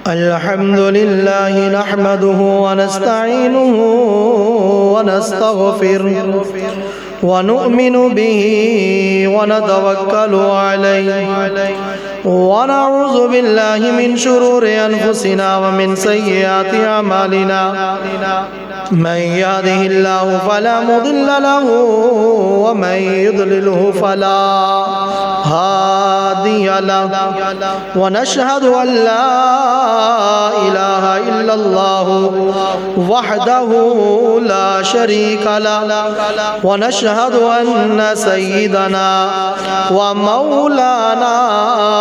الحمد لله نحمده ونستعينه ونستغفره ونؤمن به ونتوكل عليه ونعوذ بالله من شرور أنفسنا ومن سيئات أعمالنا من يهده الله فلا مضل له ومن يضلله فلا هادي له ونشهد أن لا إله إلا الله وحده لا شريك له ونشهد أن سيدنا ومولانا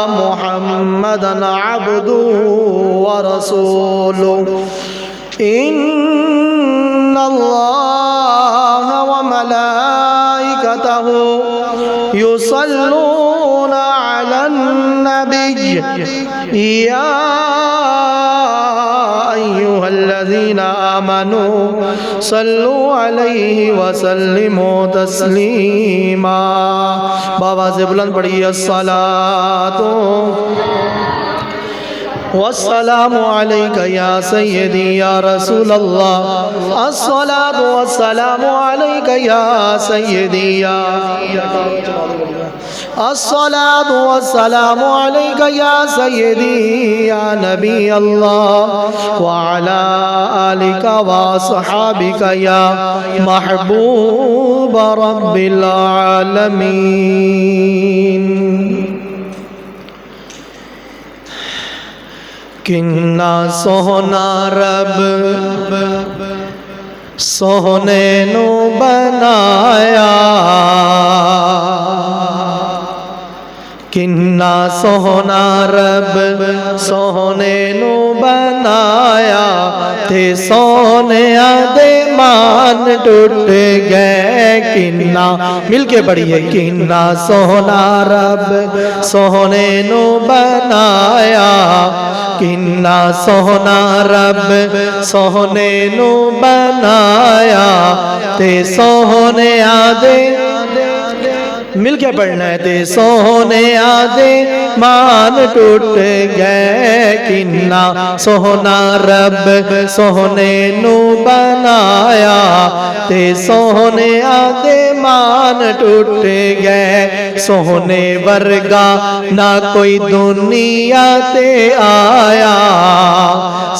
محمدا عبده ورسوله إن الله وملائكته يصلون على النبي يا أيها الذين آمنوا صلوا عليه وسلموا تسليما بابا سے بلند پڑھیے الصلاة والسلام عليك يا سيدي يا رسول الله الصلاة والسلام عليك يا سيدي يا الصلاة والسلام عليك يا سيدي يا نبي الله وعلى آلك وصحابك يا محبوب رب العالمين کنا سونا رب سونے نو بنایا کنا سونا رب سونے نو بنایا تے سونے دے مان ٹوٹ گئے کنا مل کے پڑھیے کنا سونا رب سونے نو بنایا کنا سونا رب سونے نو بنایا تے سونے آدھے مل کے پڑھنا ہے تے سونے آدھے مان ٹوٹ گئے کنا سونا رب سونے نو بنایا تے سونے آدھے مان ٹوٹ گئے سونے ورگا نہ کوئی دنیا تے آیا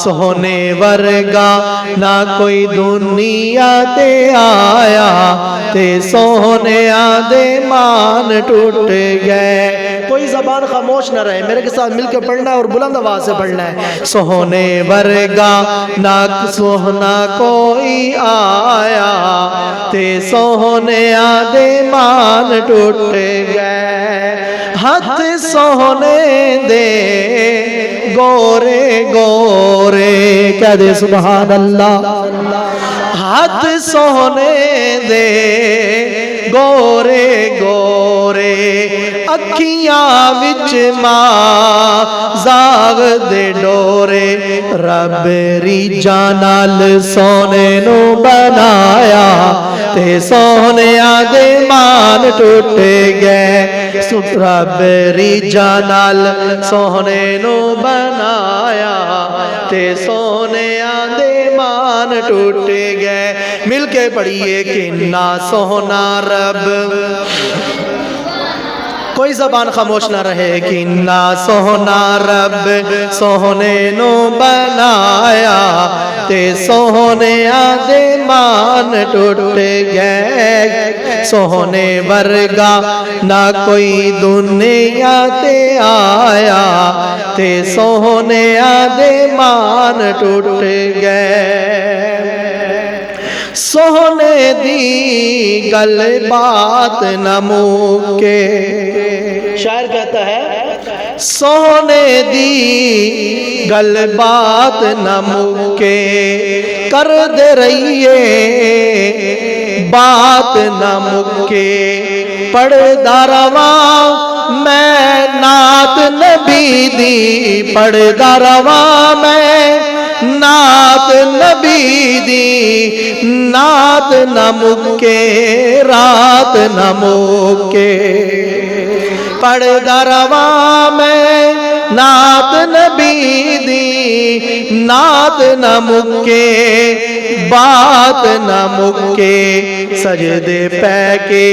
سونے ورگا نہ کوئی دنیا تے آیا تے سونے آدھے مان ٹوٹ گئے کوئی زبان خاموش نہ رہے میرے کے ساتھ مل کے پڑھنا ہے اور بلند آواز سے پڑھنا ہے سونے ورگا نہ سونا کوئی آیا تے سونے آدھے مان ٹوٹ گئے ہاتھ سونے دے گورے گورے کہہ دے سبحان اللہ ہاتھ سونے دے گورے گورے اکھیاں وچ ماں زاغ دے ڈورے رب ریجا نال سونے نو بنایا تے سونے آدھے مان ٹوٹ گئے رب ریجا نال سونے نو بنایا تے سونے آدھے مان ٹوٹ گئے مل کے پڑھیے کنا سونا رب کوئی زبان خاموش نہ رہے کنا سونا رب سونے نو بنایا تے سونے آدھے مان ٹوٹ گئے سونے ورگا نہ کوئی دنیا تے آیا تے سونے آدھے مان ٹوٹ گئے سونے دی گل بات نہ موکے شاعر کہتا ہے سونے دی گل بات نہ موکے کر دے رہیے بات نہ مکے پڑھ دارواں میں نعت نبی دی پڑھ دارواں میں نعت نبی دی نعت نہ مکے رات نہ مکے پڑھدا رواں میں نعت نبی دی نعت نہ مکے بات نہ مکے سجدے پہ کے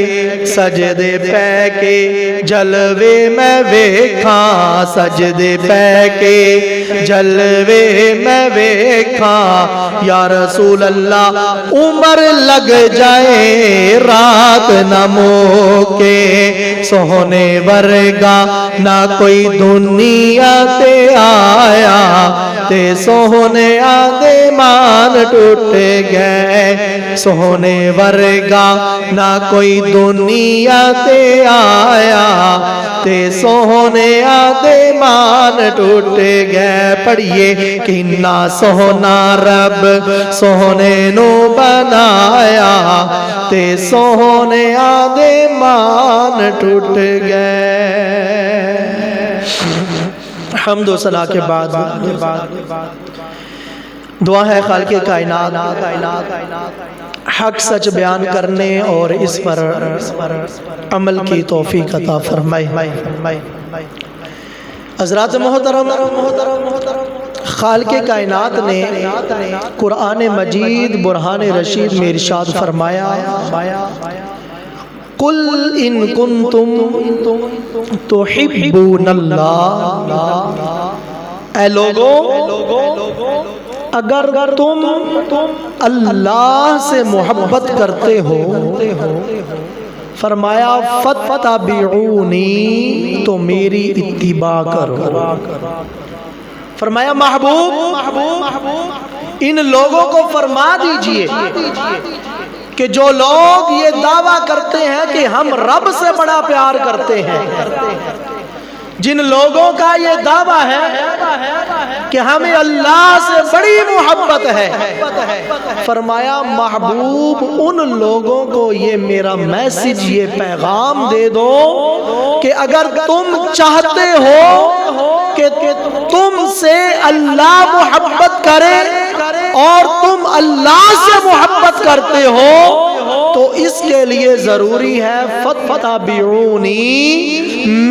جلوے میں ویکھاں سجدے پہ کے جلوے میں ویکھاں یا رسول اللہ عمر لگ جائے رات نہ موکے سونے ورگا نہ کوئی دنیا تے آیا تے سونے آدھے مان ٹوٹ گئے سونے ورگا نہ کوئی دنیا تے آیا تے سونے آدھے مان ٹوٹ گئے پڑھیے کنا سونا رب سونے نو بنایا تے سونے آدھے مان ٹوٹ گئے حمد و ثنا کے بعد دعا ہے خالق کائنات حق سچ بیان کرنے اور اس پر عمل کی توفیق عطا فرمائے حضرات محترم خالق کائنات نے قرآن مجید برہان رشید میں ارشاد فرمایا قل ان کنتم تحبون اللہ اے لوگوں اگر تم اللہ سے محبت کرتے ہو فرمایا فتبعونی تو میری اتباع کرو فرمایا محبوب ان لوگوں کو فرما دیجئے کہ جو لوگ یہ دعویٰ کرتے ہیں کہ ہم رب سے بڑا پیار کرتے ہیں جن لوگوں کا یہ دعویٰ ہے کہ ہمیں اللہ سے بڑی محبت ہے فرمایا محبوب ان لوگوں کو یہ میرا میسج یہ پیغام دے دو کہ اگر تم چاہتے ہو کہ تم سے اللہ محبت کرے اور تم اللہ سے محبت کرتے ہو تو اس کے لیے ضروری ہے فتبعونی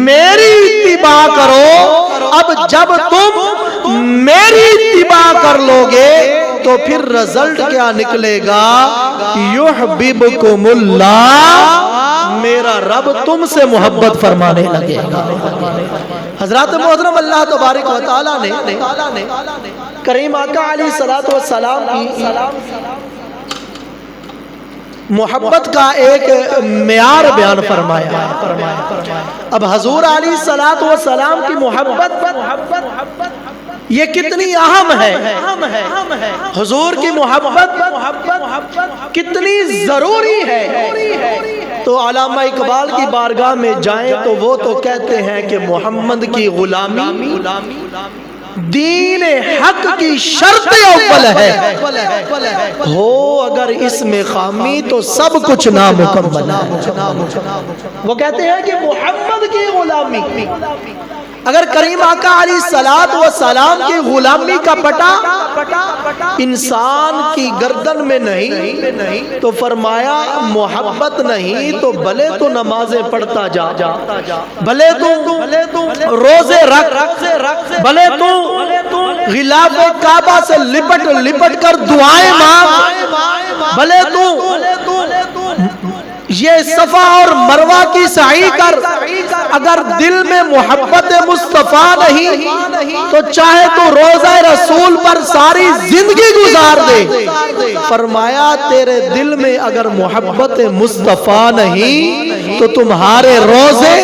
میری اتباع کرو اب جب تم میری اتباع کر لوگے تو پھر رزلٹ کیا نکلے گا یحببکم اللہ میرا رب تم سے محبت فرمانے لگے گا حضرات محترم اللہ تبارک و تعالیٰ نے کریم آقا علیہ السلام کی محبت کا ایک معیار بیان فرمایا اب حضور علیہ السلام کی محبت یہ کتنی اہم ہے حضور کی محبت کتنی ضروری ہے تو علامہ اقبال کی بارگاہ میں جائیں تو وہ تو کہتے ہیں کہ محمد کی غلامی دین حق کی شرط اول ہے ہو اگر اس میں خامی تو سب کچھ نامکمل ہے وہ کہتے ہیں کہ محمد کی غلامی اگر کریم آقا علیہ السلام کی غلامی کا پٹا انسان کی گردن میں نہیں تو فرمایا محبت نہیں تو بھلے تو نمازیں پڑھتا جا بھلے تو روزے رکھ بھلے تو غلاف کعبہ سے لپٹ کر دعائیں مانگ بھلے تو یہ صفا اور مروہ کی سعی کر اگر دل میں محبت مصطفیٰ نہیں تو چاہے تو روزہ رسول پر ساری زندگی گزار دے فرمایا تیرے دل میں اگر محبت مصطفیٰ نہیں تو تمہارے روزے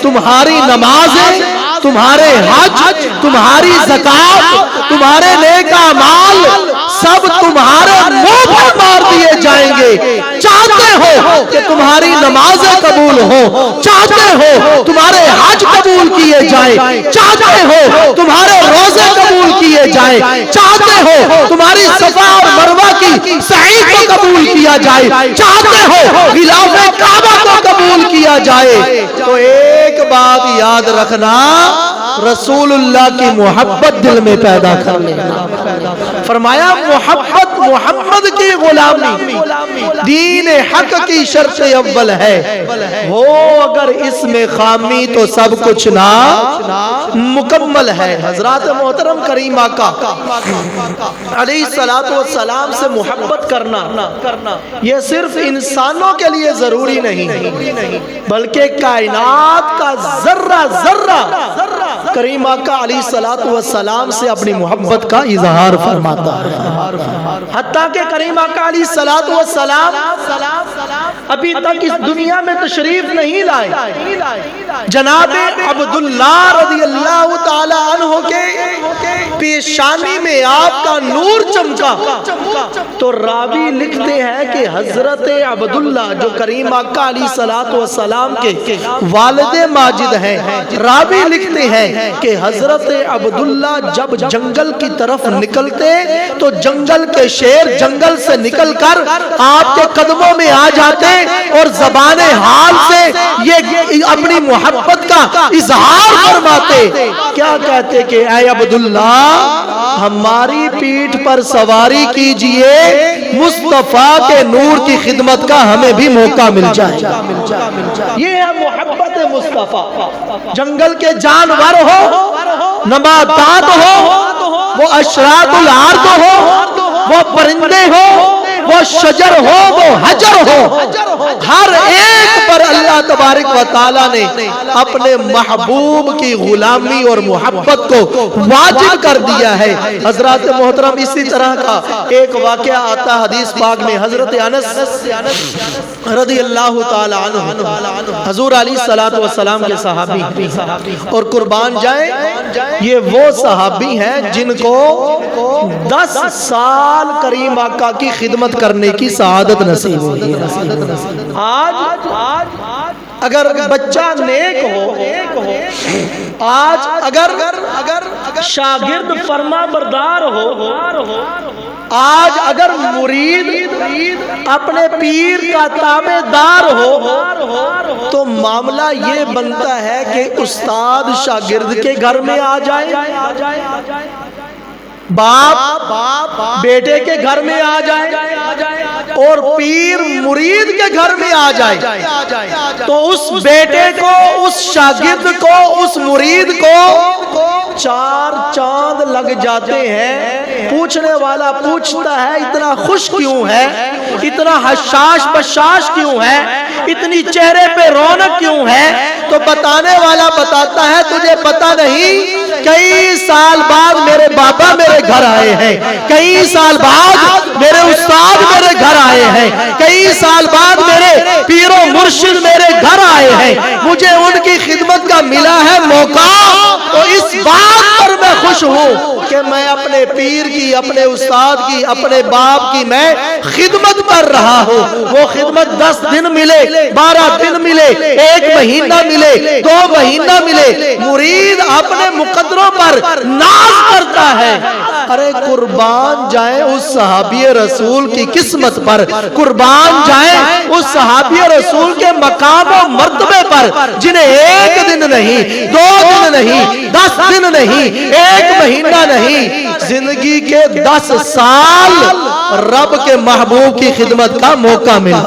تمہاری نمازیں تمہارے حج تمہاری زکات تمہارے نیک اعمال سب تمہارے منہ پر مار دیے جائیں گے چاہتے ہو کہ تمہاری نمازیں قبول ہو چاہتے ہو تمہارے حج قبول کیے جائیں چاہتے ہو تمہارے روزے قبول کیے جائیں چاہتے ہو تمہاری صفا اور مروہ کی سعی کو قبول کیا جائے چاہتے ہو غلاف کعبہ کو قبول کیا جائے تو ایک بات یاد رکھنا رسول اللہ کی محبت دل میں پیدا کر لینا فرمایا محبت محمد کی غلامی دین حق کی شرط اول ہے، ہو اگر اس میں خامی تو سب کچھ نہ مکمل ہے۔ حضرات محترم کریم آقا علیہ السلام سے محبت کرنا یہ صرف انسانوں کے لیے ضروری نہیں، بلکہ کائنات کا ذرہ ذرہ کریم آقا علیہ السلام سے اپنی محبت کا اظہار فرماتا ہے۔ حتیٰ کہ کریم آقا علیہ السلام ابھی تک اس دنیا میں تشریف نہیں لائے، جناب عبداللہ رضی اللہ تعالی عنہ کے پیشانی میں آپ کا نور چمکا تو راوی لکھتے ہیں کہ حضرت عبداللہ جو کریم آقا علیہ السلام کے والد ماجد ہیں، راوی لکھتے ہیں کہ حضرت عبداللہ جب جنگل کی طرف نکلتے تو جنگل کے شیر جنگل سے نکل کر آپ کے قدموں میں آ جاتے اور زبان حال سے یہ اپنی محبت کا اظہار فرماتے۔ کیا کہتے کہ اے عبداللہ ہماری پیٹھ پر سواری کیجئے، مصطفیٰ کے نور کی خدمت کا ہمیں بھی موقع مل جائے۔ یہ ہے محبت مصطفیٰ۔ جنگل کے جانور ہو، نباتات ہو، وہ اشراط الارض ہو، وہ پرندے ہو، وہ شجر ہو، وہ حجر ہو، ہر ایک پر اللہ تبارک و تعالیٰ نے اپنے محبوب کی غلامی اور محبت کو واجب کر دیا ہے۔ حضرات محترم اسی طرح کا ایک واقعہ آتا حدیث پاک میں، حضرت انس رضی اللہ تعالی عنہ حضور علیہ السلام کے صحابی اور قربان جائیں یہ وہ صحابی ہیں جن کو 10 سال کریم آقا کی خدمت کرنے کی سعادت نصیب ہوئی ہے۔ آج اگر بچہ نیک ہو، آج اگر شاگرد فرما بردار ہو، آج اگر مرید اپنے پیر کا تابع دار ہو تو معاملہ یہ بنتا ہے کہ استاد شاگرد کے گھر میں آ جائے، باپ بیٹے کے گھر میں آ جائے اور پیر مرید کے گھر میں آ جائے تو اس بیٹے کو، اس شاگرد کو، اس مرید کو 4 چاند لگ جاتے ہیں۔ پوچھنے والا پوچھتا ہے اتنا خوش کیوں ہے، اتنا حشاش بشاش کیوں ہے، اتنی چہرے پہ رونق کیوں ہے؟ تو بتانے والا بتاتا ہے تجھے پتہ نہیں کئی سال بعد میرے بابا میرے گھر آئے ہیں، کئی سال بعد میرے استاد میرے گھر آئے ہیں، کئی سال بعد میرے پیر و مرشد میرے گھر آئے ہیں، مجھے ان کی خدمت کا ملا ہے موقع، تو اس بات پر میں خوش ہوں کہ میں اپنے پیر کی، اپنے استاد کی، اپنے باپ کی میں خدمت کر رہا ہوں۔ وہ خدمت 10 دن ملے، 12 دن ملے، 1 مہینہ ملے، 2 مہینہ ملے، مرید اپنے مقدروں پر ناز کرتا ہے۔ ارے قربان جائیں اس صحابی رسول کی قسمت پر، قربان جائیں اس صحابی رسول کے مقام و مرتبے پر جنہیں 1 دن نہیں، 2 دن نہیں، 10 دن نہیں، 1 مہینہ نہیں، زندگی کے 10 سال رب کے محبوب کی خدمت کا موقع ملا،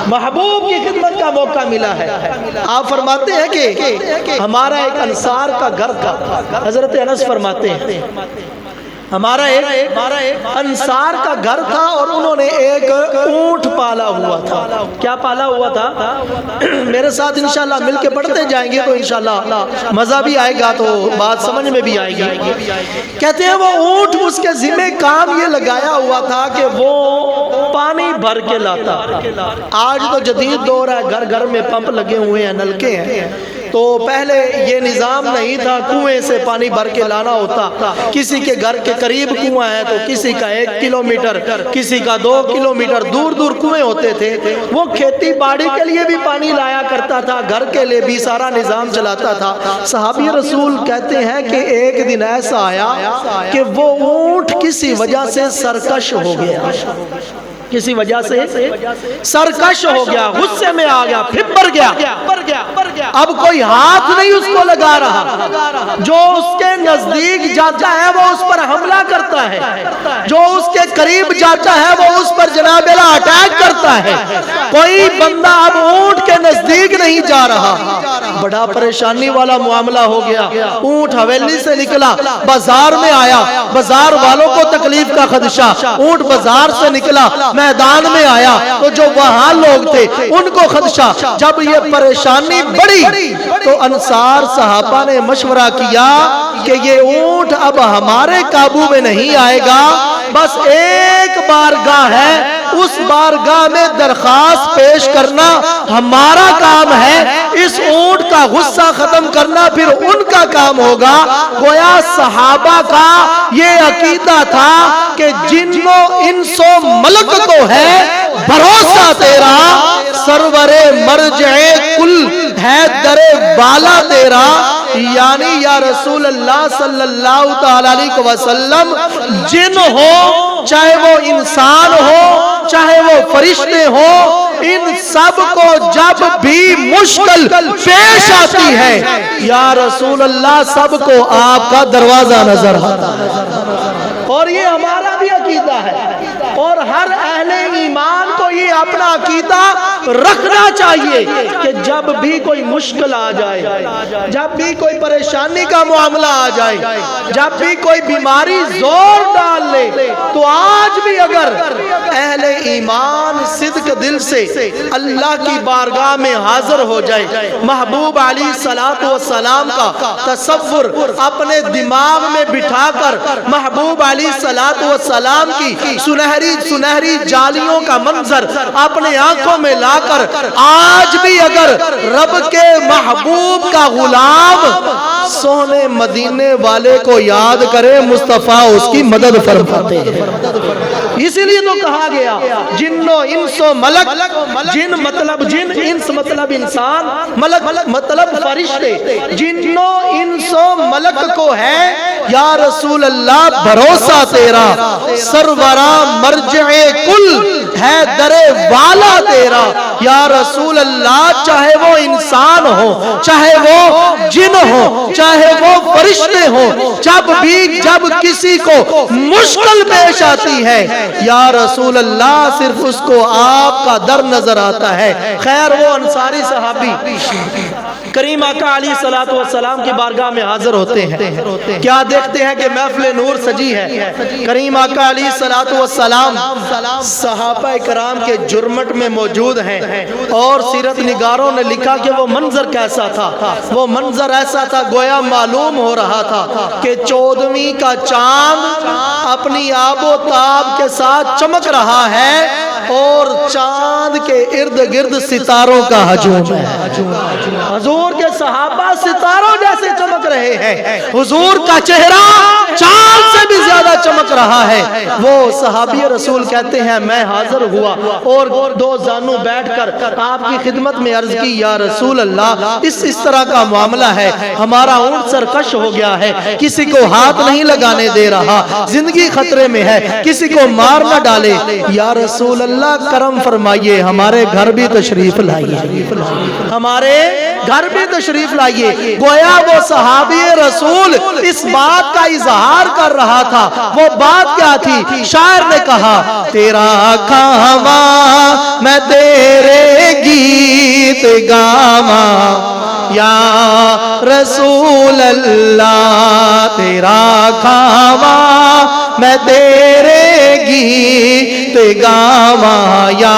محبوب کی خدمت کا موقع ملا ہے۔ آپ فرماتے ہیں کہ ہمارا ایک انصار کا گھر تھا، حضرت انس فرماتے ہیں ہمارا ایک انصار کا گھر تھا اور انہوں نے ایک اونٹ پالا ہوا تھا۔ کیا پالا ہوا تھا؟ میرے ساتھ انشاءاللہ مل کے پڑھتے جائیں گے تو انشاءاللہ مزہ بھی آئے گا، تو بات سمجھ میں بھی آئے گی۔ کہتے ہیں وہ اونٹ اس کے ذمہ کام یہ لگایا ہوا تھا کہ وہ پانی بھر کے لاتا۔ آج تو جدید دور ہے، گھر گھر میں پمپ لگے ہوئے ہیں، نلکے ہیں، تو پہلے یہ نظام نہیں تھا، کنویں سے پانی بھر کے لانا ہوتا۔ کسی کے گھر کے قریب کنواں ہے تو کسی کا 1 کلومیٹر، کسی کا 2 کلومیٹر دور دور کنویں ہوتے تھے۔ وہ کھیتی باڑی کے لیے بھی پانی لایا کرتا تھا، گھر کے لیے بھی سارا نظام چلاتا تھا۔ صحابی رسول کہتے ہیں کہ ایک دن ایسا آیا کہ وہ اونٹ کسی وجہ سے سرکش ہو گیا، کسی وجہ سے سرکش ہو گیا، غصے میں آ گیا، پھر گیا، اب کوئی ہاتھ نہیں اس کو لگا رہا، جو اس کے نزدیک جاتا ہے وہ اس پر حملہ کرتا ہے، جو اس کے قریب جاتا ہے وہ اس پر جناب اللہ اٹیک کرتا ہے، کوئی بندہ اب اونٹ کے نزدیک نہیں جا رہا۔ بڑا پریشانی والا معاملہ ہو گیا، اونٹ حویلی سے نکلا، بازار میں آیا، بازار والوں کو تکلیف کا خدشہ، اونٹ بازار سے نکلا، میدان میں آیا تو جو وہاں لوگ تھے ان کو خدشہ۔ جب یہ پریشانی بڑھی تو انصار صحابہ نے مشورہ کیا کہ یہ اونٹ اب ہمارے قابو میں نہیں آئے گا، بس ایک بارگاہ ہے، اس بارگاہ میں درخواست پیش کرنا ہمارا کام ہے، اس اونٹ کا غصہ ختم کرنا پھر ان کا کام ہوگا۔ گویا صحابہ کا یہ عقیدہ تھا کہ جنوں انس و ملک کو ہے بھروسہ تیرا، سرور مرجع کل ہے در بالا تیرا، یعنی یا رسول اللہ صلی اللہ تعالی علیہ وسلم، جن ہو چاہے وہ انسان ہو چاہے وہ فرشتے ہو، ان سب کو جب بھی مشکل پیش آتی ہے یا رسول اللہ سب کو آپ کا دروازہ نظر آتا ہے۔ اور یہ ہمارا بھی عقیدہ ہے، اور ہر اہل ایمان کو یہ اپنا عقیدہ رکھنا چاہیے کہ جب بھی کوئی مشکل آ جائے، جب بھی کوئی پریشانی کا معاملہ آ جائے، جب بھی کوئی بیماری زور ڈال لے، تو آج بھی اگر اہل ایمان صدق دل سے اللہ کی بارگاہ میں حاضر ہو جائے، محبوب علیہ السلام کا تصور اپنے دماغ میں بٹھا کر محبوب علیہ السلام کی سنہری جالیوں کا منظر اپنے آنکھوں میں لا کر آج بھی اگر رب کے محبوب کا غلام سونے مدینے والے کو یاد کرے، مصطفیٰ اس کی مدد فرماتے ہیں۔ اسی لیے تو کہا گیا جن و انس و ملک، جن مطلب جن، انس مطلب انسان، ملک مطلب فرشتے، جن و انس و ملک کو ہے یا رسول اللہ بھروسہ تیرا، سرورا مرجع کل ہے در والا تیرا، یا رسول اللہ چاہے وہ انسان ہو چاہے وہ جن ہو چاہے وہ فرشتے ہو، جب کسی کو مشکل پیش آتی ہے یا رسول اللہ صرف اس کو آپ کا در نظر آتا ہے۔ خیر وہ انصاری صحابی کریم آقا علیہ السلام کی بارگاہ میں حاضر ہوتے ہیں، کیا دیکھتے ہیں کہ محفل نور سجی ہے، کریم آقا علیہ السلام صحابہ کرام کے جرمٹ میں موجود ہیں، اور سیرت نگاروں نے لکھا کہ وہ منظر کیسا تھا، وہ منظر ایسا تھا گویا معلوم ہو رہا تھا کہ 14ویں کا چاند اپنی آب و تاب کے ساتھ چمک رہا ہے، اور چاند کے ارد گرد ستاروں کا ہجوم ہے۔ حضور کے صحابہ ستاروں جیسے چمک رہے ہیں، حضور کا چہرہ چاند سے بھی زیادہ چمک رہا ہے۔ وہ صحابی رسول کہتے ہیں میں حاضر ہوا اور 2 زانو بیٹھ کر آپ کی خدمت میں عرض کی، یا رسول اللہ اس طرح کا معاملہ ہے، ہمارا اونٹ سرکش ہو گیا ہے، کسی کو ہاتھ نہیں لگانے دے رہا، زندگی خطرے میں ہے، کسی کو مار نہ ڈالے، یا رسول اللہ کرم فرمائیے، ہمارے گھر بھی تشریف لائیے، ہمارے گھر بھی تشریف لائیے۔ گویا وہ صحابی رسول اس بات کا اظہار کر رہا تھا۔ وہ بات کیا تھی؟ شاعر نے کہا تیرا کھاواں میں تیرے گیت گاواں یا رسول اللہ، تیرا کھاواں میں تیرے گیت گاواں یا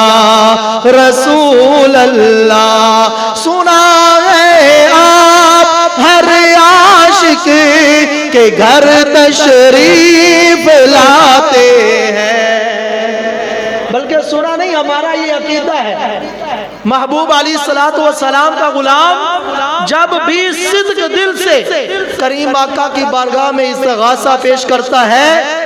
رسول اللہ۔ سنا ہے آپ ہر عاشق کے گھر تشریف لاتے ہیں، بلکہ سنا نہیں، ہمارا یہ عقیدہ ہے محبوب علیہ السلام کا غلام جب بھی صدق دل سے کریم آقا کی بارگاہ میں استغاثہ پیش کرتا ہے،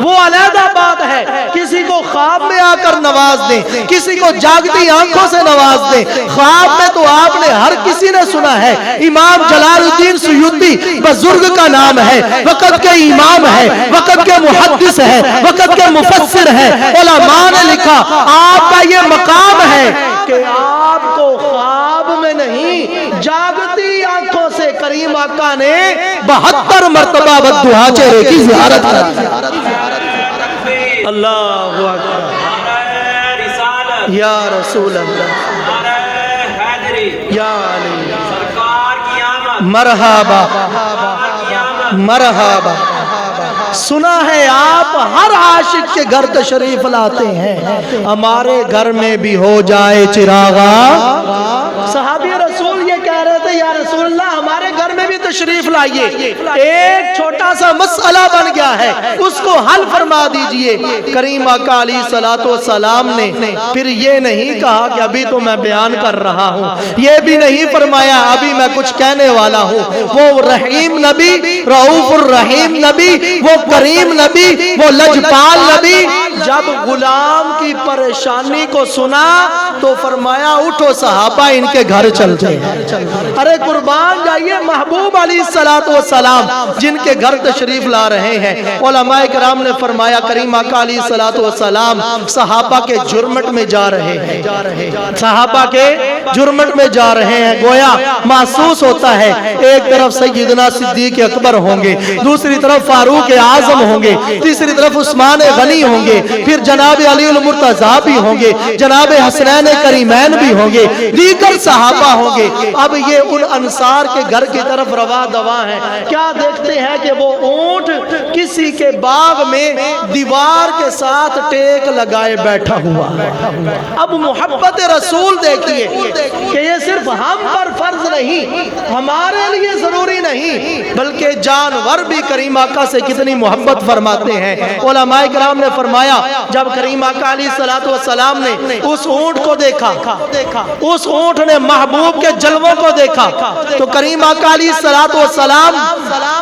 وہ علیحدہ بات ہے کسی کو خواب میں آ کر نواز دیں, کسی کو جاگتی آنکھوں سے نواز دیں. خواب میں تو آپ نے ہر کسی نے سنا ہے. امام جلال الدین سیوطی بزرگ کا نام ہے, وقت کے امام ہے, وقت کے محدث ہے, وقت کے مفسر ہے. علماء نے لکھا آپ کا یہ مقام ہے کہ آپ کو خواب میں نہیں جاگتی آنکھوں سے کریم آقا نے 72 مرتبہ بددعا چہرے کی زیارت کی. اللہ اکبر. یا رسول اللہ, یا علی, مرحبا مرحبا. سنا ہے آپ ہر عاشق کے گھر تشریف لاتے ہیں, ہمارے گھر میں بھی ہو جائے چراغا. صحابی رسول یہ کہہ رہے تھے یا رسول اللہ ہمارے گھر میں بھی تشریف لائیے, ایک چھوٹا سا مسئلہ بن گیا ہے, اس کو حل فرما دیجئے. کریم آقا علیہ الصلوۃ والسلام نے پھر یہ نہیں کہا کہ ابھی تو میں بیان کر رہا ہوں, یہ بھی نہیں فرمایا ابھی میں کچھ کہنے والا ہوں. وہ رحیم نبی, رؤوف الرحیم نبی, وہ کریم نبی, وہ لجپال نبی جب غلام کی پریشانی کو سنا تو فرمایا اٹھو صحابہ ان کے گھر چلتے ہیں. ارے قربان جائیے, محبوب علیہ السلام جن کے گھر تشریف لا رہے ہیں. علماء کرام نے فرمایا کریم آقا علیہ السلام صحابہ کے جرمٹ میں جا رہے ہیں, صحابہ کے جرمٹ میں جا رہے ہیں. گویا محسوس ہوتا ہے ایک طرف سیدنا صدیق اکبر ہوں گے, دوسری طرف فاروق اعظم ہوں گے, تیسری طرف عثمان غنی ہوں گے, پھر جناب علی المرتضیٰ بھی ہوں گے, جناب حسنین کریمین بھی ہوں گے, دیگر صحابہ ہوں گے. اب یہ ان انصار کے گھر کی طرف روا دوا ہیں. کیا دیکھتے ہیں کہ وہ اونٹ کسی کے باغ میں دیوار کے ساتھ ٹیک لگائے بیٹھا ہوا. اب محبت رسول دیکھیے کہ یہ صرف ہم پر فرض نہیں, ہمارے لیے ضروری نہیں, بلکہ جانور بھی کریم آقا سے کتنی محبت فرماتے ہیں. علماء کرام نے فرمایا جب کریم آقا علیہ السلام نے اس اونٹ کو دیکھا, اس اونٹ نے محبوب کے جلووں کو دیکھا, تو کریم آقا علیہ السلام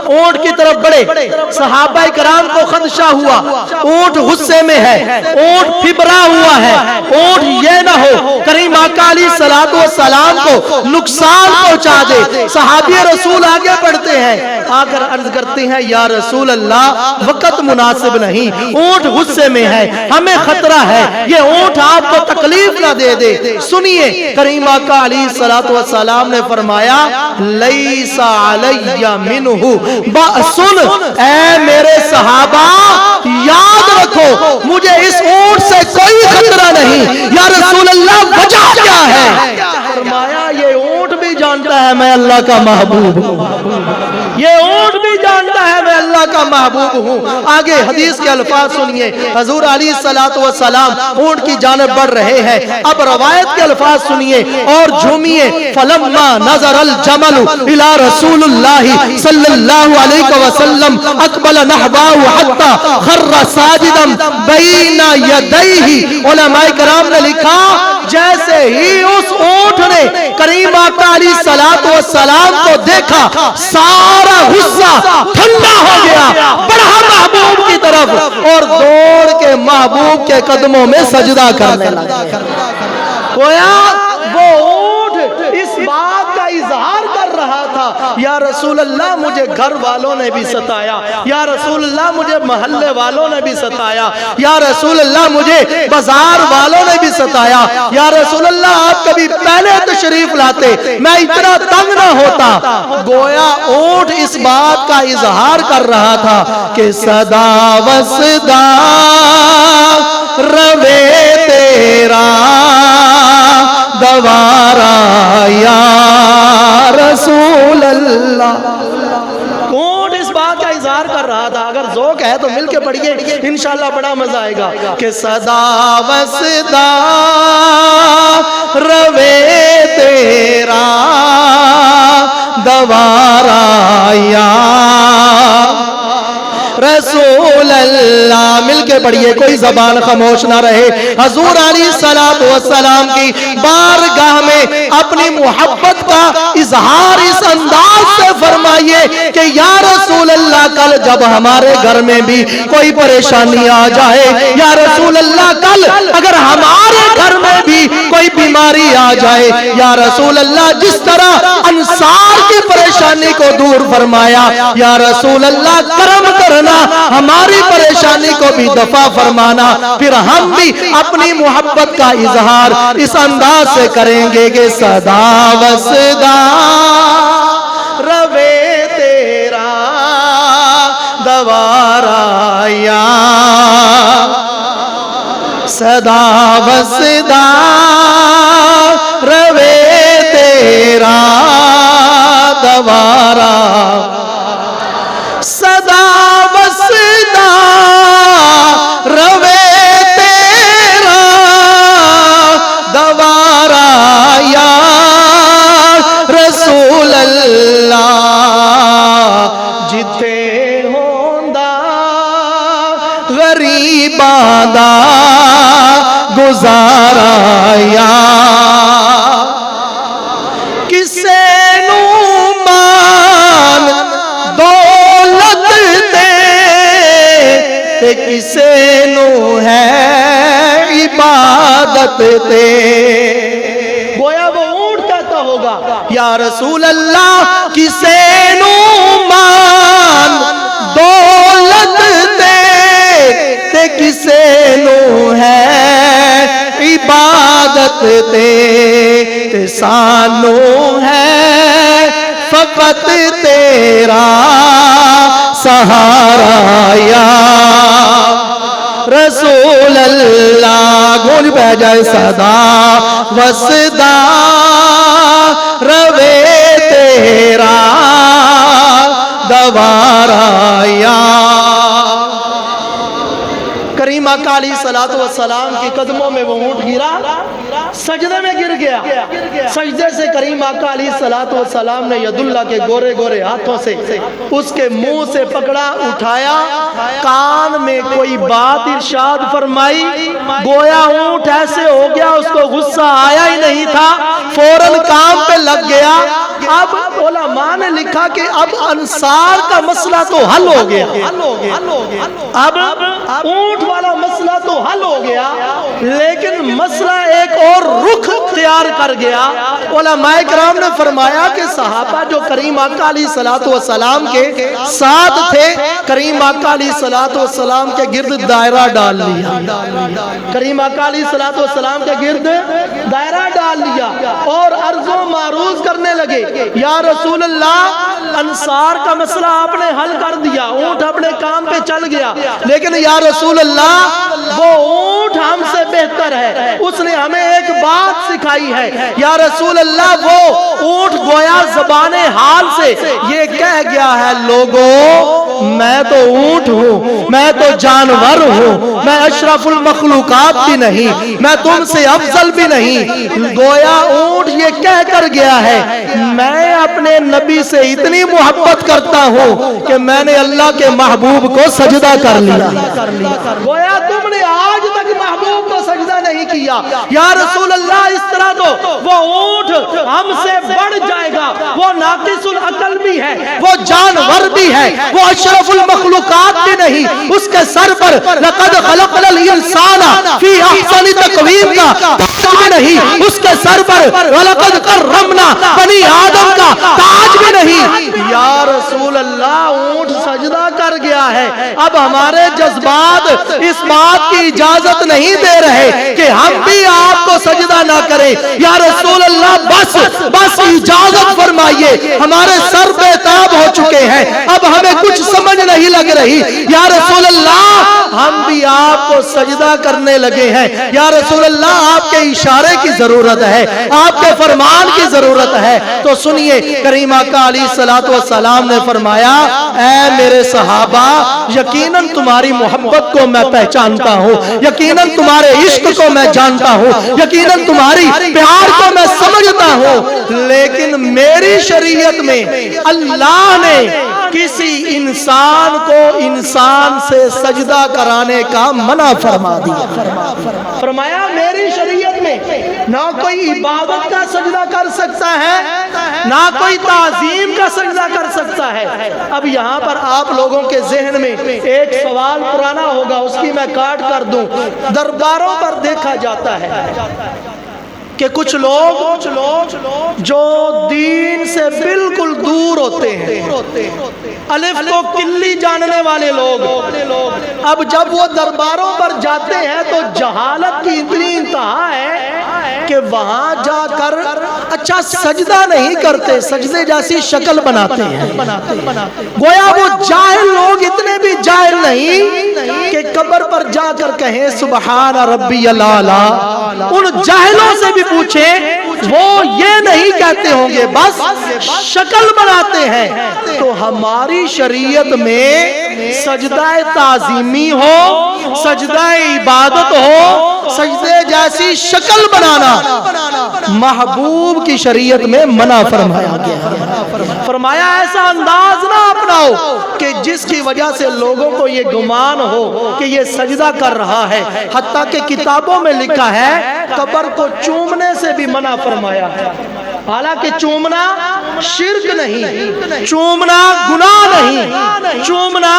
اونٹ کی طرف بڑھے. صحابہ کرام کو خدشہ ہوا اونٹ غصے میں ہے, اونٹ پھبرا ہوا ہے, اونٹ یہ نہ ہو کریم آقا علیہ السلام کو نقصان پہنچا دے. صحابی رسول آگے بڑھتے ہیں, آ کر عرض کرتے ہیں یا رسول اللہ وقت مناسب نہیں, اونٹ غصے میں ہے, ہمیں خطرہ ہے, یہ اونٹ آپ کو تکلیف نہ دے دے. سنیے کریم آقا علیہ السلام نے فرمایا لیس علی منہ بأس. اے میرے صحابہ یاد رکھو مجھے اس اونٹ سے کوئی خطرہ نہیں. یا رسول اللہ وجہ کیا ہے؟ فرمایا یہ اونٹ بھی جانتا ہے میں اللہ کا محبوب ہوں, یہ اونٹ بھی جانتا ہے میں اللہ کا محبوب ہوں. آگے حدیث کے الفاظ سنیے, حضور علیہ السلام اونٹ کی جانب بڑھ رہے ہیں. اب روایت کے الفاظ سنیے اور جھومیے. فلما نظر الجمل الى رسول اللہ صلی اللہ علیہ وسلم اقبل نحوه حتى خر ساجدا بین یدیہ. علماء کرام نے لکھا جیسے ہی اس اونٹ نے کریم آقا علیہ السلام کو دیکھا سارا غصہ ٹھنڈا ہو گیا, بڑھا محبوب کی طرف اور دوڑ کے محبوب کے قدموں میں سجدہ کرنے لگا. گویا وہ اونٹ اس بات کا اظہار کر رہا تھا یا رسول اللہ مجھے گھر والوں نے بھی ستایا, یا رسول اللہ مجھے محلے والوں نے بھی ستایا, یا رسول اللہ مجھے بازار والوں نے بھی ستایا, یا رسول اللہ آپ کبھی پہلے تشریف لاتے میں اتنا تنگ نہ ہوتا. گویا اونٹ اس بات کا اظہار کر رہا تھا کہ صدا وصدا روے تیرا دوارا یا رسول اللہ. اونٹ اس بات کا اظہار کر رہا تھا. اگر ذوق ہے تو مل کے پڑھیے انشاءاللہ بڑا مزہ آئے گا کہ صدا وصدا روے تیرا دوارا یا رسول اللہ. مل کے کے پڑھیے، کوئی زبان خاموش نہ رہے. حضور علیہ السلام کی بارگاہ میں اپنی محبت کا اظہار اس انداز سے فرمائیے کہ یا رسول اللہ کل جب ہمارے گھر میں بھی کوئی پریشانی آ جائے، یا رسول اللہ کل اگر ہمارے گھر میں بھی کوئی بیماری آ جائے، یا رسول اللہ جس طرح انصار کی پریشانی کو دور فرمایا، یا رسول اللہ کرم کرنا، ہماری پریشانی کو بھی دفع فرمانا. پھر ہم بھی اپنی محبت کا اظہار اس انداز سے کریں گے کہ صدا وصدا روے تیرا دوارا یا صدا وصدا روے تیرا دوارا صدا وصدا روے تیرا دوارا یا رسول اللہ جتے ہوندا غریباں دا گزارا یا کسے نو مان دولت تے کسے نو ہے عبادت تے. گویا وہ اونٹ کہتا ہوگا یا رسول اللہ کسے نو مان دولت تے کسے نو ہے عبادت تے سانو ہے فقط تیرا سہارا یا رسول اللہ. گونج پہ جائے صدا وصدا روے تیرا دوارا یا. کریم آقا علیہ السلام کی قدموں میں وہ اونٹ گرا، سجدے میں گر گیا. سجدے سے کریم آقا علیہ السلام نے ید اللہ کے گورے گورے ہاتھوں سے اس کے منہ سے پکڑا، اٹھایا، کان میں کوئی بات ارشاد فرمائی. گویا اونٹ ایسے ہو گیا، اس کو غصہ آیا ہی نہیں تھا، فوراً کام پہ لگ گیا. اب علماء نے لکھا کہ اب انصار کا مسئلہ تو حل ہو گیا، اب اونٹ والا مسئلہ تو حل ہو گیا، لیکن مسئلہ ایک اور رخ اختیار کر گیا. علماء کرام نے فرمایا کہ صحابہ جو کریم آقا علیہ السلام کے ساتھ تھے، کریم آقا علیہ السلام کے گرد دائرہ ڈال لیا، کریم آقا علیہ السلام کے گرد دائرہ ڈال لیا اور عرض و معروض کرنے لگے. یا رسول اللہ انصار کا مسئلہ آپ نے حل کر دیا، اونٹ اپنے کام پہ چل گیا، لیکن یا رسول اللہ وہ اونٹ ہم سے بہتر ہے، اس نے ہمیں ایک بات سکھائی ہے. یا رسول اللہ وہ اونٹ گویا زبان حال سے یہ کہہ گیا ہے، لوگوں میں تو اونٹ ہوں، میں تو جانور ہوں، میں اشرف المخلوقات بھی نہیں، میں تم سے افضل بھی نہیں. گویا اونٹ یہ کہہ کر گیا ہے میں اپنے نبی سے اتنی محبت کرتا ہوں کہ میں نے اللہ کے محبوب کو سجدہ کر لیا. گویا تم نے آج تک محبوب کو سجدہ نہیں کیا. یا رسول اللہ اس طرح تو وہ اونٹ ہم سے بڑھ جائے گا، وہ ناقص العقل بھی ہے، وہ جانور بھی ہے، وہ اشرف المخلوقات بھی نہیں. اس کے سر پر لقد خلقنا الانسان فی احسن تقویم کا تاج بھی نہیں، اس کے سر پر ولقد کرمنا بنی آدم کا تاج بھی نہیں. یا رسول اللہ اونٹ سجدہ کر گیا ہے، اب ہمارے جذبات اس بات کی اجازت نہیں دے رہے کہ ہم بھی آپ کو سجدہ نہ کریں. یا رسول اللہ بس اجازت فرمائیے، ہمارے سر بے تاب ہو چکے ہیں، اب ہمیں کچھ سمجھ نہیں لگ رہی. یا رسول اللہ ہم بھی آپ کو سجدہ کرنے لگے ہیں. یا رسول اللہ آپ کے اشارے کی ضرورت ہے، آپ کے فرمان کی ضرورت ہے. تو سنیے کریم آقا علیہ السلام نے فرمایا، اے میرے صحابہ یقیناً تمہاری محبت کو میں پہچانتا ہوں، یقیناً تمہارے عشق کو میں جانتا ہوں، یقیناً تمہاری پیار کو میں سمجھتا ہوں، لیکن میری شریعت میں اللہ نے کسی انسان کو انسان سے سجدہ کرانے کا منع فرما دیا۔ فرمایا میری شریعت میں نہ کوئی عبادت کا سجدہ کر سکتا ہے، نہ کوئی تعظیم کا سجدہ کر سکتا ہے۔ اب یہاں پر آپ لوگوں کے ذہن میں ایک سوال پرانا ہوگا، اس کی میں کاٹ کر دوں۔ درباروں پر دیکھا جاتا ہے کہ کچھ لوگ جو دین سے بالکل دور ہوتے ہیں، الف کو کلی جاننے والے لوگ، اب جب وہ درباروں پر جاتے ہیں تو جہالت کی اتنی انتہا ہے کہ وہاں جا کر اچھا سجدہ نہیں کرتے، سجدے جیسی شکل بناتے ہیں۔ گویا وہ جاہل لوگ اتنے بھی جاہل نہیں کہ قبر پر جا کر کہیں سبحان ربی الاعلی۔ ان جاہلوں سے بھی پوچھیں، وہ یہ نہیں کہتے ہوں گے، بس شکل بناتے ہیں۔ تو ہماری شریعت میں سجدہ تعظیمی ہو، سجدہ عبادت ہو، سجدے جیسی شکل بنانا محبوب کی شریعت میں منع فرمایا گیا۔ فرمایا ایسا انداز نہ اپناؤ کہ جس کی وجہ سے لوگوں کو یہ گمان ہو کہ یہ سجدہ کر رہا ہے۔ حتیٰ کہ کتابوں میں لکھا ہے قبر کو چومنے سے بھی منع فرمایا ہے۔ حالانکہ چومنا شرک نہیں، چومنا گناہ نہیں، چومنا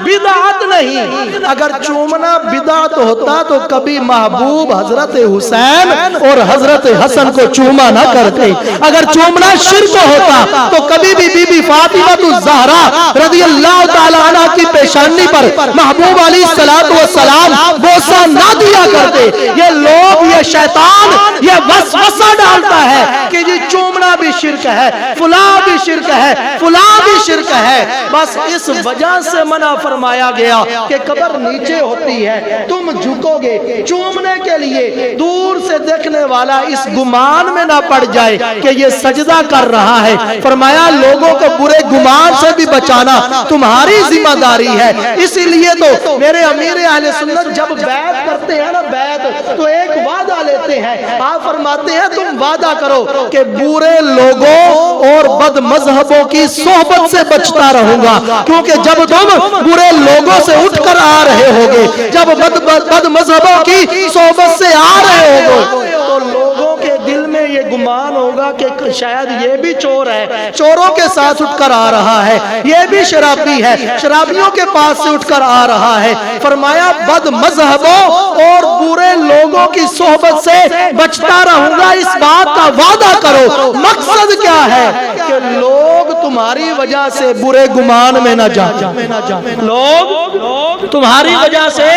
بدعت نہیں۔ اگر چومنا بدعت ہوتا تو کبھی محبوب حضرت حسین اور حضرت حسن کو چوما نہ کرتے۔ اگر چومنا شرک ہوتا تو کبھی بھی بی بی فاطمہ الزہرا رضی اللہ تعالی عنہ کی پیشانی پر محبوب علیہ السلام بوسہ نہ دیا کرتے۔ یہ لوگ، یہ شیطان یہ وسوسہ ڈالتا ہے کہ جی چومنا بھی شرک ہے، فلاں بھی شرک ہے، فلاں بھی شرک ہے۔ بس اس وجہ سے منع فرمایا گیا کہ قبر نیچے ہوتی ہے، تم جھکو گے چومنے کے لیے، دور سے دیکھنے والا اس گمان میں نہ پڑ جائے کہ یہ سجدہ کر رہا ہے۔ فرمایا لوگوں کو برے گمان سے بھی بچانا تمہاری ذمہ داری ہے۔ اسی لیے تو میرے امیر اہل سنت جب بیعت کرتے ہیں نا، بیعت تو ایک وعدہ لیتے ہیں۔ آپ فرماتے ہیں تم وعدہ کرو کہ برے لوگوں اور بد مذہبوں کی صحبت سے بچتا رہوں گا، کیونکہ جب تم برے لوگوں سے اٹھ کر آ رہے ہوگے، جب بد مذہبوں کی صحبت سے آ رہے ہوگے تو لوگوں کے دل میں یہ گمان ہوگا کہ شاید یہ بھی چور ہے، چوروں کے ساتھ اٹھ کر آ رہا ہے، یہ بھی شرابی ہے، شرابیوں کے پاس سے اٹھ کر آ رہا ہے۔ فرمایا بد مذہبوں اور برے لوگوں کی صحبت سے بچتا رہوں گا، اس بات کا وعدہ کرو۔ مقصد کیا ہے کہ لوگ تمہاری وجہ سے برے گمان میں نہ جائیں، لوگ تمہاری وجہ سے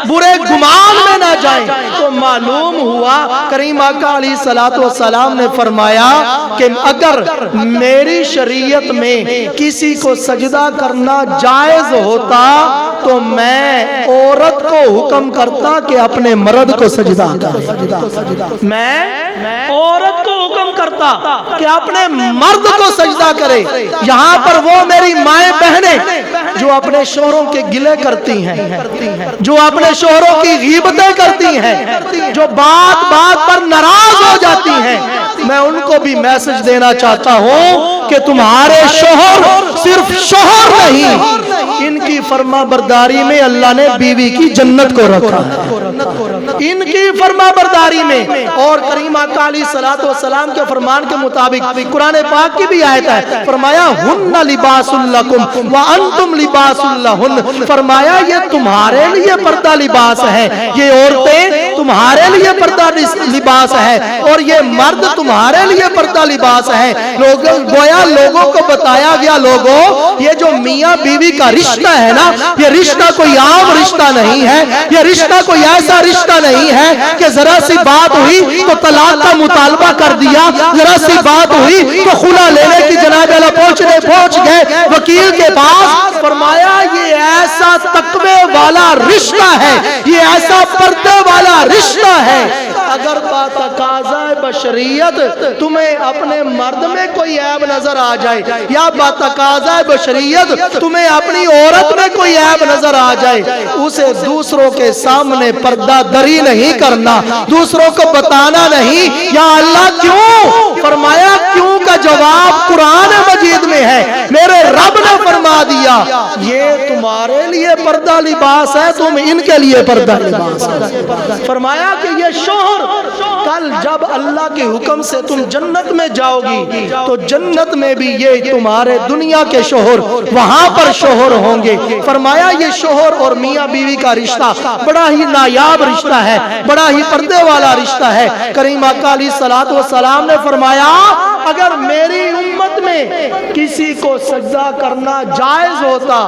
برے گمان میں نہ جائیں۔ تو معلوم ہوا کریم آقا علیہ السلام نے فرمایا کہ اگر میری شریعت میں کسی کو سجدہ کرنا جائز ہوتا تو میں عورت کو حکم کرتا کہ اپنے مرد کو سجدہ کرے، میں عورت کو حکم کرتا کہ اپنے مرد کو سجدہ کرے۔ یہاں پر وہ میری مائیں بہنیں جو اپنے شوہروں کے گلے کرتی ہیں، جو اپنے شوہروں کی غیبتیں کرتی ہیں، جو بات بات پر ناراض ہو جاتی ہیں، میں ان کو بھی میسج دینا چاہتا ہوں کہ تمہارے شوہر صرف شوہر نہیں، ان کی فرما برداری میں اللہ نے بیوی کی جنت کو رکھا ہے، ان کی فرما برداری میں۔ اور کریم آقا علیہ السلام کے فرمان کے مطابق قرآن پاک کی بھی آیت ہے، فرمایا ہن لباس لکم وانتم لباس لہن۔ فرمایا یہ تمہارے لیے پردہ لباس ہے، یہ عورتیں تمہارے لیے پردہ لباس ہے، اور یہ مرد تمہارے لیے پردہ لباس ہے۔ گویا لوگوں کو بتایا گیا، لوگوں یہ جو میاں بیوی کا رشتہ ہے نا، یہ رشتہ کوئی عام رشتہ نہیں ہے، یہ رشتہ کوئی ایسا رشتہ نہیں ہے کہ ذرا سی بات ہوئی تو طلاق کا مطالبہ کر دیا، ذرا سی بات ہوئی تو خلا لینے کی جناب اللہ پہنچ گئے وکیل کے پاس۔ فرمایا یہ ایسا تقوی والا رشتہ ہے، یہ ایسا پردے والا رشتہ ہے۔ اگر بتقاضۂ بشریت تمہیں اپنے مرد میں کوئی عیب نظر آ جائے، یا بتقاضۂ بشریت تمہیں اپنی عورت میں کوئی عیب نظر آ جائے، اسے دوسروں کے سامنے پردہ دری نہیں کرنا، دوسروں کو بتانا نہیں۔ یا اللہ کیوں؟ فرمایا کیوں کا جواب قرآن مجید مساجد میں ہے، میرے رب نے فرما دیا یہ تمہارے لیے پردہ لباس ہے، تم ان کے لیے پردہ لباس ہے۔ فرمایا کہ یہ شوہر کل جب اللہ کے حکم سے تم جنت میں جاؤ گی تو جنت میں بھی یہ تمہارے دنیا کے شوہر وہاں پر شوہر ہوں گے۔ فرمایا یہ شوہر اور میاں بیوی کا رشتہ بڑا ہی نایاب رشتہ ہے، بڑا ہی پردے والا رشتہ ہے۔ کریم آقا علیہ الصلوۃ والسلام نے فرمایا اگر میری امت میں کسی کو سجدہ کرنا جائز ہوتا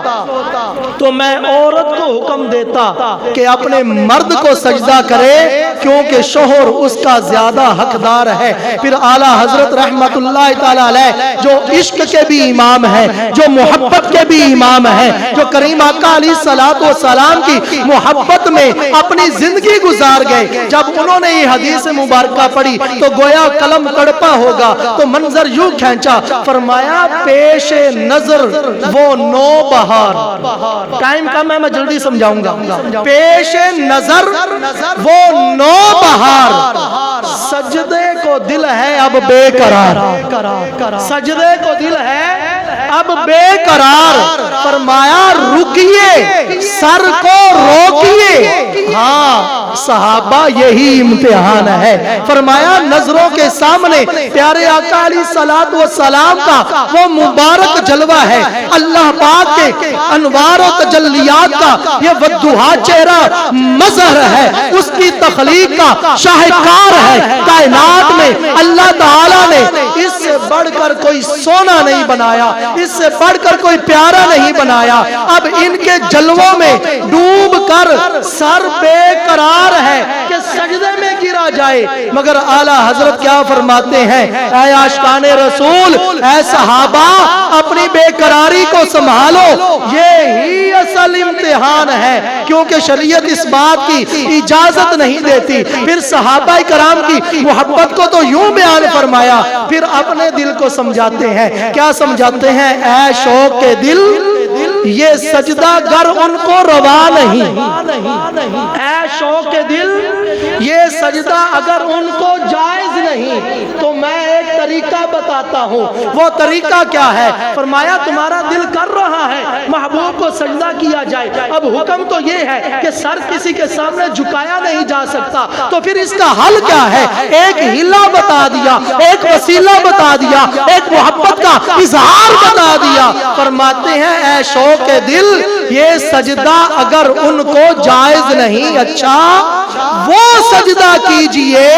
تو میں عورت کو حکم دیتا کہ اپنے مرد کو سجدہ کرے، کیونکہ شوہر اس کا زیادہ حقدار ہے۔ پھر اعلیٰ حضرت رحمت اللہ تعالی علیہ جو عشق کے بھی امام ہیں، جو محبت کے بھی امام ہیں، جو کریم آقا علیہ الصلوۃ والسلام کی محبت میں اپنی زندگی گزار گئے، جب انہوں نے یہ حدیث مبارکہ پڑھی تو گویا قلم تڑپا ہوگا تو منظر یوں کھینچا، فرمایا پیش نظر وہ نو بہار، ٹائم کم ہے میں جلدی سمجھاؤں گا، پیش نظر وہ نو بہار، سجدے کو دل ہے اب بے قرار، سجدے کو دل ہے اب بے قرار۔ فرمایا رکیے سر کو روکیے، ہاں صحابہ یہی امتحان ہے۔ فرمایا نظروں کے سامنے پیارے آقا علیہ الصلوۃ والسلام کا وہ مبارک جلوہ ہے، اللہ پاک کے انوار و تجلیات کا یہ والضحیٰ چہرہ مظہر ہے، اس کی تخلیق کا شاہکار ہے۔ کائنات میں اللہ تعالیٰ نے اس سے بڑھ کر کوئی سونا نہیں بنایا، اس سے بڑھ کر کوئی پیارا نہیں بنایا۔ اب ان کے جلووں میں ڈوب کر سر بے قرار ہے کہ سجدے میں گرا جائے، مگر اعلیٰ حضرت کیا فرماتے ہیں، اے عاشقان رسول، اے صحابہ اپنی بے قراری کو سنبھالو، یہی اصل امتحان ہے، کیونکہ شریعت اس بات کی اجازت نہیں دیتی۔ پھر صحابہ کرام کی محبت کو تو یوں بیان فرمایا، پھر اپنے دل کو سمجھاتے ہیں، کیا سمجھاتے ہیں، اے شوق کے دل یہ سجدہ گر ان کو روا نہیں، اے شوق کے دل یہ سجدہ اگر ان کو جائز نہیں تو میں ایک طریقہ بتاتا ہوں۔ وہ طریقہ کیا ہے؟ فرمایا تمہارا دل کر رہا ہے محبوب کو سجدہ کیا جائے، اب حکم تو یہ ہے کہ سر کسی کے سامنے جھکایا نہیں جا سکتا، تو پھر اس کا حل کیا ہے؟ ایک ہیلا بتا دیا، ایک وسیلہ بتا دیا، ایک محبت کا اظہار بتا دیا۔ فرماتے ہیں اے شوق کے دل یہ سجدہ اگر ان کو جائز نہیں، اچھا وہ سجدہ کیجئے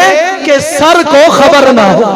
کہ سر کو خبر نہ ہو،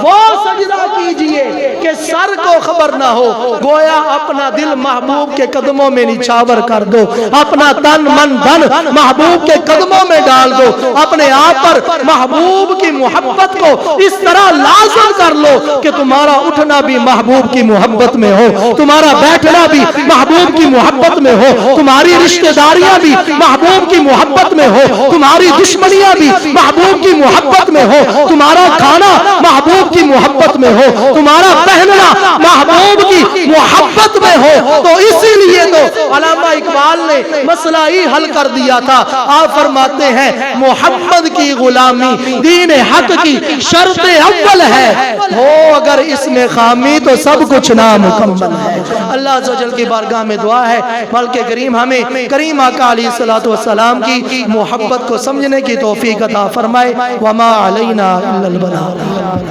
وہ سجدہ کیجئے کہ سر کو خبر نہ ہو۔ گویا اپنا دل محبوب کے قدموں میں نچھاور کر دو، اپنا تن من دھن محبوب کے قدموں میں ڈال دو، اپنے آپ پر محبوب کی محبت کو اس طرح لازم کر لو کہ تمہارا اٹھنا بھی محبوب کی محبت میں ہو، تمہارا بیٹھنا بھی محبوب کی محبت میں ہو، تمہاری رشتہ داریاں بھی محبوب کی محبت میں ہو، تمہاری دشمنیاں بھی محبوب کی محبت میں ہو، تمہارا کھانا محبوب کی محبت میں ہو، تمہارا پہننا محبوب کی محبت میں ہو۔ تو اسی لیے تو علامہ اقبال نے مسئلہ ہی حل کر دیا تھا۔ آپ فرماتے ہیں محمد کی غلامی دین حق کی شرط اول ہے، ہو اگر اس میں خامی تو سب کچھ نامکمل ہے۔ اللہ عز و جل کی بارگاہ میں دعا ہے مالک کریم ہمیں کریم آقا علیہ الصلوۃ والسلام کی محبت کو سمجھنے کی توفیق عطا فرمائے۔ وما علینا الا البلاغ۔